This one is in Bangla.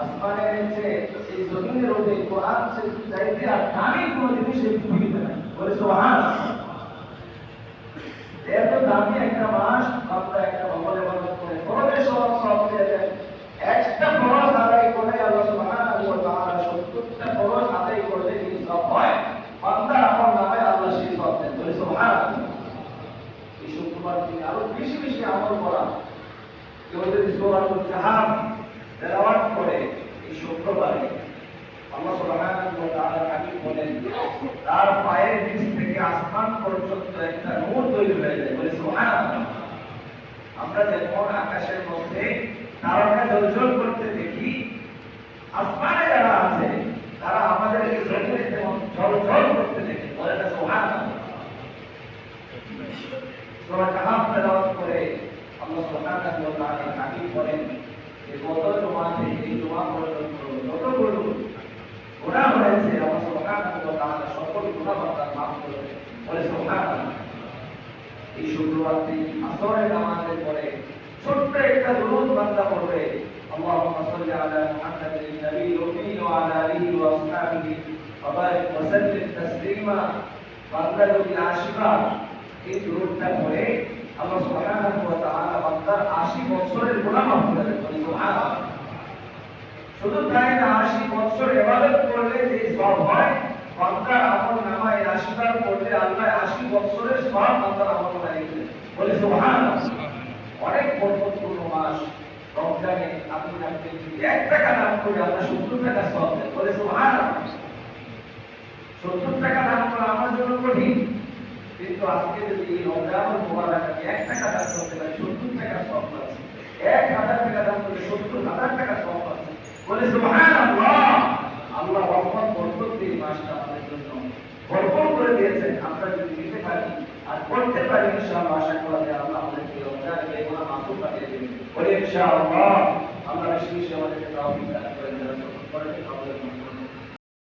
আসমানের নিচে এই জমিনের উপরে কোরআন চাইতে আর দামি কোনো জিনিস এই পৃথিবীতে নাই। বলে সুবহানাল্লাহ। এত দামি একটা মাস আমরা একটা আমল ইবাদত করে ফরজের সব পেয়ে যায়। একটা ফরজ আদায় করে আল্লাহ সুবহানাহু ওয়া তাআলা 70টা ফরজ আদায় করলে যে সব হয়, বান্দার আমল নামে আল্লাহ সেই সব দেন। বলে সুবহানাল্লাহ। এই শুক্রবার দিনে আরো বেশি বেশি আমল করা, কেউ যদি সূরাতুল কাহফ তেলাওয়াত করে এই শুক্রবারে, আল্লাহ সুবহানাহু ওয়া তাআলা হাকিম বলেন তার পায়ের নিচ থেকে আসমান পর্যন্ত একটা নূর তৈরি হয়ে যায়। বলে সুবহানাল্লাহ। আমরা যেমন আকাশের মধ্যে তারকা জ্বলজ্বল করতে দেখি, আসমানে যারা আছে তারা আমাদেরকে জমিনে যেমন জ্বলজ্বল করতে দেখে। বলে না সুবহানাল্লাহ। সূরা কাহফ তেলাওয়াত করে আল্লাহ সুবহানাহু ওয়া তাআলা হাকিম বলেন যে গত জুমা থেকে এই জুমা পর্যন্ত যতগুলো গুনাহ হয়েছে আল্লাহ সুবহানাহু ওয়া তাআলা সকল গুনাহ বান্দার মাফ করে দেন। বলে সুবহানাল্লাহ। এই শুক্রবার দিন আসরের নামাজের পরে ছোট্ট একটা দুরূদ বান্দা পড়বে, আল্লাহুম্মা সাল্লি আলা মুহাম্মাদিন নবিয়্যিল উম্মি ওয়া আলা আলিহি ওয়া আসহাবিহি ওয়া বারিক ওয়া সাল্লিম তাসলিমা। বান্দা যদি 80 বার এই দুরূদটা পড়ে আল্লাহ সুবহানাহু ওয়া তাআলা বান্দার 80 বছরের গুনাহ মাফ করে দেন। বলে সুবহানাল্লাহ। শুধু তাই না, 80 বছর ইবাদত করলে যে সওয়াব হয়, বান্দার আমল নামায় 80 বার পড়লে আল্লাহ 80 বছরের সওয়াব বান্দার আমল নামায় লিখে দেন। বলে সুবহানাল্লাহ। অনেক বরকতপূর্ণ মাস রমজানে আপনি 1 টাকা দান করে আল্লাহ 70 টাকা সওয়াব দেন। বলে সুবহানাল্লাহ। 70 টাকা দান করা আমার জন্য কঠিন, কিন্তু আজকে যদি এই রমজানুল মুবারকে 1 টাকা দান করতে পারি 70 টাকা সওয়াব পাচ্ছি। 1000 টাকা দান করলে 70,000 টাকা সওয়াব পাচ্ছি। বলে সুবহানাল্লাহ। আল্লাহ রহমত বরকত দিয়ে মাসটা আমাদের জন্য ভরপুর করে দিয়েছেন। আমরা যদি দিতে পারি আর করতে পারি, ইনশাআল্লাহ আশা করা যায় আল্লাহ আমাদেরকে রমজানের এই গুনাহ মাফ করে দিবেন। বলে ইনশাআল্লাহ। আল্লাহ বেশি বেশি আমাদেরকে তৌফিক দান করেন, যারা সফল করেন আমাদের